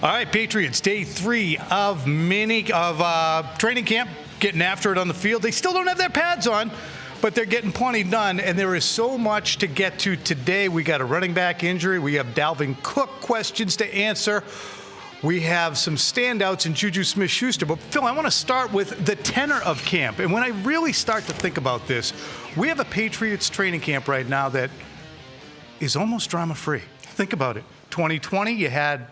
All right, Patriots, day 3 of training camp, getting after it on the field. They still don't have their pads on, but they're getting plenty done, and there is so much to get to today. We got a running back injury. We have Dalvin Cook questions to answer. We have some standouts in Juju Smith-Schuster. But, Phil, I want to start with the tenor of camp. And when I really start to think about this, we have a Patriots training camp right now that is almost drama-free. Think about it. 2020, you had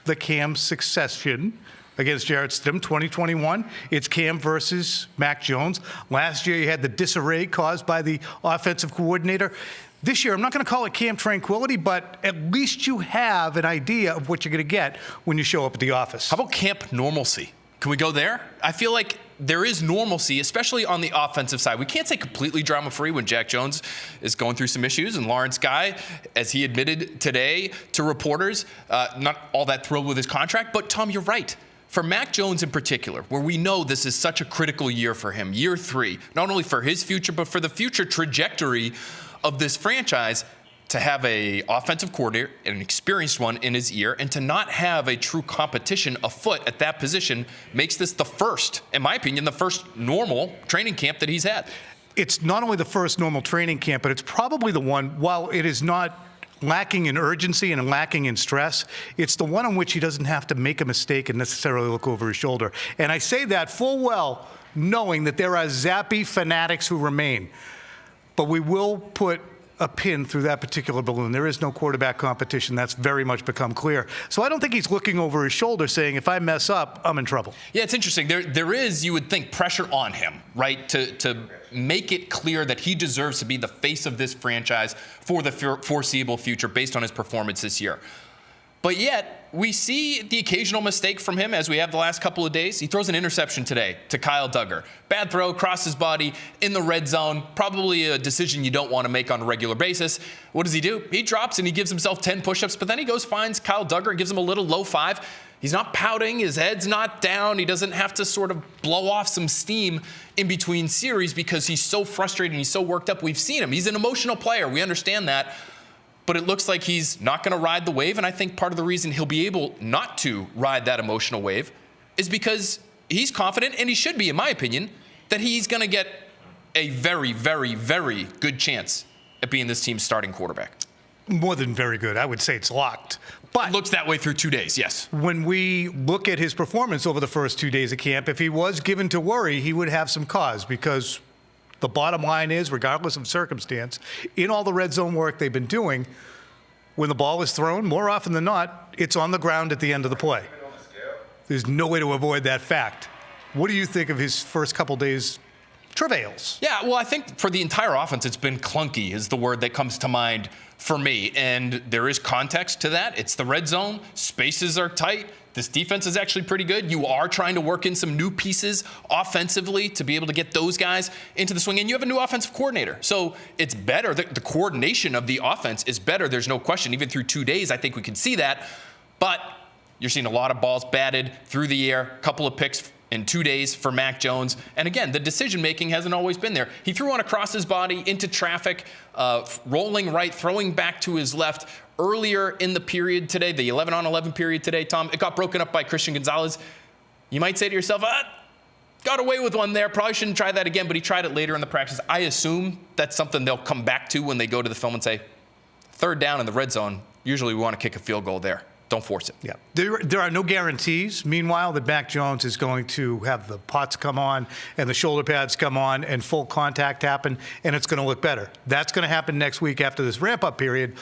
the Cam succession against Jarrett Stidham. 2021, it's Cam versus Mac Jones. Last year, you had the disarray caused by the offensive coordinator. This year, I'm not going to call it Camp Tranquility, but at least you have an idea of what you're going to get when you show up at the office. How about Camp Normalcy? Can we go there? I feel like there is normalcy, especially on the offensive side. We can't say completely drama-free when Jack Jones is going through some issues, and Lawrence Guy, as he admitted today to reporters, not all that thrilled with his contract. But, Tom, you're right. For Mac Jones in particular, where we know this is such a critical year for him, year 3, not only for his future, but for the future trajectory of this franchise, to have a offensive coordinator, an experienced one in his ear, and to not have a true competition afoot at that position makes this the first, in my opinion, the first normal training camp that he's had. It's not only the first normal training camp, but it's probably the one, while it is not lacking in urgency and lacking in stress, it's the one on which he doesn't have to make a mistake and necessarily look over his shoulder. And I say that full well knowing that there are Zappy fanatics who remain. But we will put a pin through that particular balloon. There is no quarterback competition. That's very much become clear. So I don't think he's looking over his shoulder saying, if I mess up, I'm in trouble. Yeah, it's interesting. There is, you would think, pressure on him, right, to make it clear that he deserves to be the face of this franchise for the foreseeable future based on his performance this year. But yet, we see the occasional mistake from him as we have the last couple of days. He throws an interception today to Kyle Duggar. Bad throw, across his body, in the red zone. Probably a decision you don't want to make on a regular basis. What does he do? He drops and he gives himself 10 push-ups, but then he goes, finds Kyle Duggar and gives him a little low 5. He's not pouting. His head's not down. He doesn't have to sort of blow off some steam in between series because he's so frustrated and he's so worked up. We've seen him. He's an emotional player. We understand that. But it looks like he's not going to ride the wave, and I think part of the reason he'll be able not to ride that emotional wave is because he's confident, and he should be, in my opinion, that he's going to get a very, very, very good chance at being this team's starting quarterback. More than very good. I would say it's locked. But it looks that way through 2 days, yes. When we look at his performance over the first 2 days of camp, if he was given to worry, he would have some cause, because the bottom line is, regardless of circumstance, in all the red zone work they've been doing, when the ball is thrown, more often than not, it's on the ground at the end of the play. There's no way to avoid that fact. What do you think of his first couple days' travails? Yeah, well, I think for the entire offense, it's been clunky is the word that comes to mind for me. And there is context to that. It's the red zone. Spaces are tight. This defense is actually pretty good. You are trying to work in some new pieces offensively to be able to get those guys into the swing. And you have a new offensive coordinator. So it's better. The coordination of the offense is better. There's no question. Even through 2 days, I think we can see that. But you're seeing a lot of balls batted through the air, a couple of picks in 2 days for Mac Jones. And again, the decision-making hasn't always been there. He threw one across his body into traffic, rolling right, throwing back to his left. Earlier in the period today, the 11-on-11 period today, Tom, it got broken up by Christian Gonzalez. You might say to yourself, got away with one there. Probably shouldn't try that again, but he tried it later in the practice. I assume that's something they'll come back to when they go to the film and say, 3rd down in the red zone, usually we want to kick a field goal there. Don't force it. Yeah. There are no guarantees, meanwhile, that Mac Jones is going to have the pots come on and the shoulder pads come on and full contact happen, and it's going to look better. That's going to happen next week after this ramp-up period.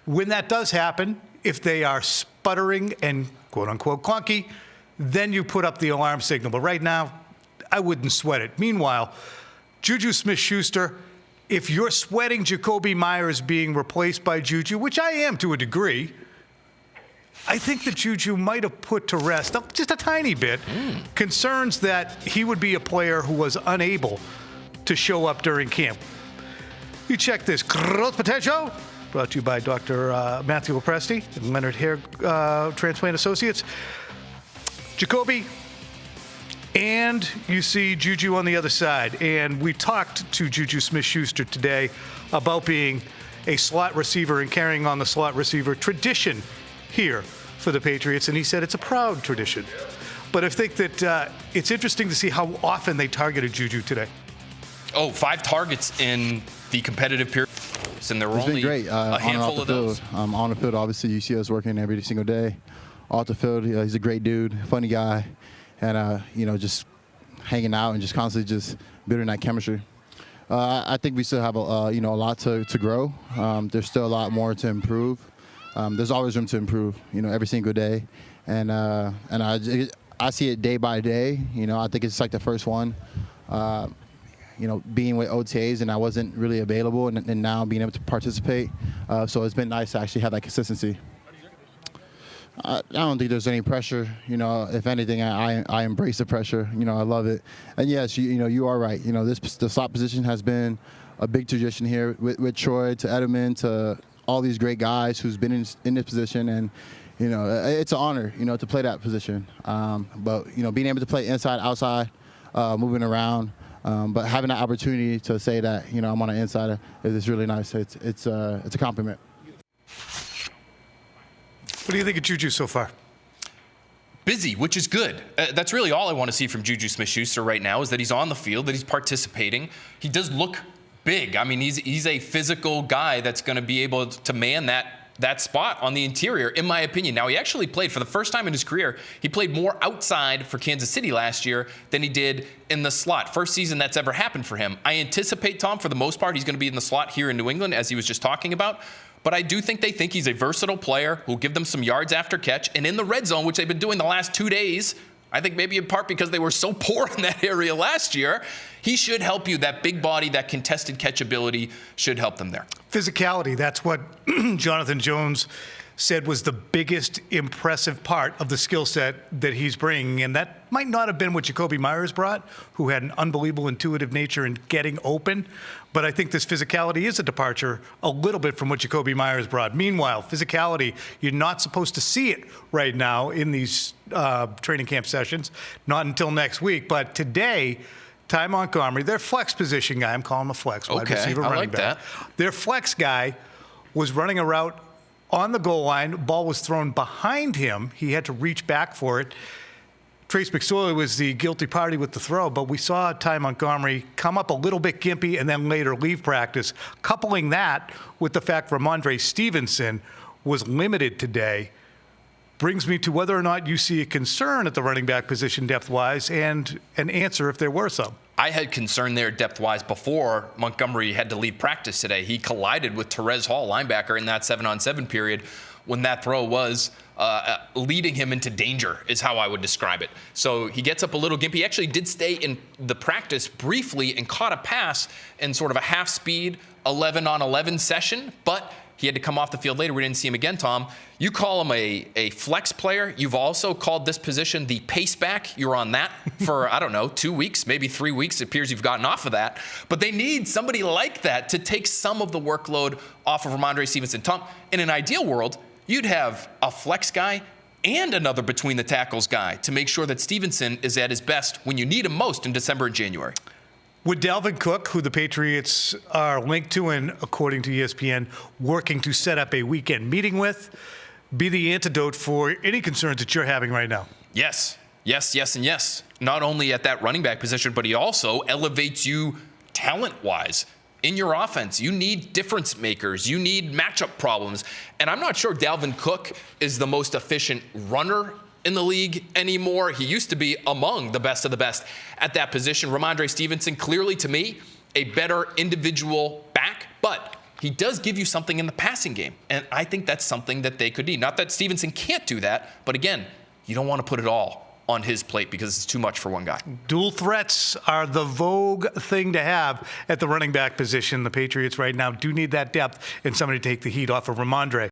When that does happen, if they are sputtering and quote-unquote clunky, then you put up the alarm signal. But right now, I wouldn't sweat it. Meanwhile, Juju Smith-Schuster, if you're sweating Jacoby Myers being replaced by Juju, which I am to a degree, I think that Juju might have put to rest, just a tiny bit, concerns that he would be a player who was unable to show up during camp. You check this. Growth potential. Brought to you by Dr. Matthew Lopresti and Leonard Hair Transplant Associates. Jacoby, and you see Juju on the other side. And we talked to Juju Smith-Schuster today about being a slot receiver and carrying on the slot receiver tradition here for the Patriots, and he said it's a proud tradition. But I think that it's interesting to see how often they targeted Juju today. Oh, 5 targets in the competitive period, and there were It's only been great. a handful of those. On the field, obviously, you see us working every single day. Off the field, he's a great dude, funny guy, and just hanging out and just constantly just building that chemistry. I think we still have a lot to grow. There's still a lot more to improve. There's always room to improve, every single day, and I see it day by day. I think it's like the first one. Being with OTAs and I wasn't really available, and now being able to participate. So it's been nice to actually have that consistency. I don't think there's any pressure. If anything, I embrace the pressure. I love it. And yes, you are right. The slot position has been a big tradition here with Troy to Edelman to all these great guys who's been in this position, and it's an honor, to play that position. But being able to play inside, outside, moving around, but having that opportunity to say that I'm on the inside is really nice. It's a compliment. What do you think of Juju so far? Busy, which is good. That's really all I want to see from Juju Smith-Schuster right now, is that he's on the field, that he's participating. He does look big. I mean, he's a physical guy that's going to be able to man that spot on the interior, in my opinion. Now, he actually played, for the first time in his career, he played more outside for Kansas City last year than he did in the slot. First season that's ever happened for him. I anticipate, Tom, for the most part, he's going to be in the slot here in New England, as he was just talking about. But I do think they think he's a versatile player who'll give them some yards after catch. And in the red zone, which they've been doing the last 2 days, I think maybe in part because they were so poor in that area last year, he should help you. That big body, that contested catch ability should help them there. Physicality, that's what Jonathan Jones said was the biggest impressive part of the skill set that he's bringing. And that might not have been what Jakobi Meyers brought, who had an unbelievable intuitive nature in getting open. But I think this physicality is a departure a little bit from what Jakobi Meyers brought. Meanwhile, physicality, you're not supposed to see it right now in these training camp sessions, not until next week. But today, Ty Montgomery, their flex position guy, I'm calling him a flex wide receiver, running back. Their flex guy was running a route on the goal line. Ball was thrown behind him. He had to reach back for it. Trace McSorley was the guilty party with the throw, but we saw Ty Montgomery come up a little bit gimpy and then later leave practice. Coupling that with the fact Ramondre Stevenson was limited today brings me to whether or not you see a concern at the running back position depth-wise, and an answer if there were some. I had concern there depth-wise before Montgomery had to leave practice today. He collided with Terez Hall, linebacker, in that 7-on-7 period when that throw was leading him into danger, is how I would describe it. So he gets up a little gimpy. He actually did stay in the practice briefly and caught a pass in sort of a half-speed 11-on-11 session, but he had to come off the field later. We didn't see him again, Tom. You call him a flex player. You've also called this position the pace back. You're on that for, I don't know, 2 weeks, maybe 3 weeks. It appears you've gotten off of that. But they need somebody like that to take some of the workload off of Ramondre Stevenson. Tom, in an ideal world, you'd have a flex guy and another between the tackles guy to make sure that Stevenson is at his best when you need him most in December and January. Would Dalvin Cook, who the Patriots are linked to and, according to ESPN, working to set up a weekend meeting with, be the antidote for any concerns that you're having right now? Yes. Yes, yes, and yes. Not only at that running back position, but he also elevates you talent-wise in your offense. You need difference makers. You need matchup problems. And I'm not sure Dalvin Cook is the most efficient runner in the league anymore. He used to be among the best of the best at that position. Ramondre Stevenson, clearly to me, a better individual back, but he does give you something in the passing game. And I think that's something that they could need. Not that Stevenson can't do that, but again, you don't want to put it all on his plate because it's too much for one guy. Dual threats are the vogue thing to have at the running back position. The Patriots right now do need that depth and somebody to take the heat off of Ramondre.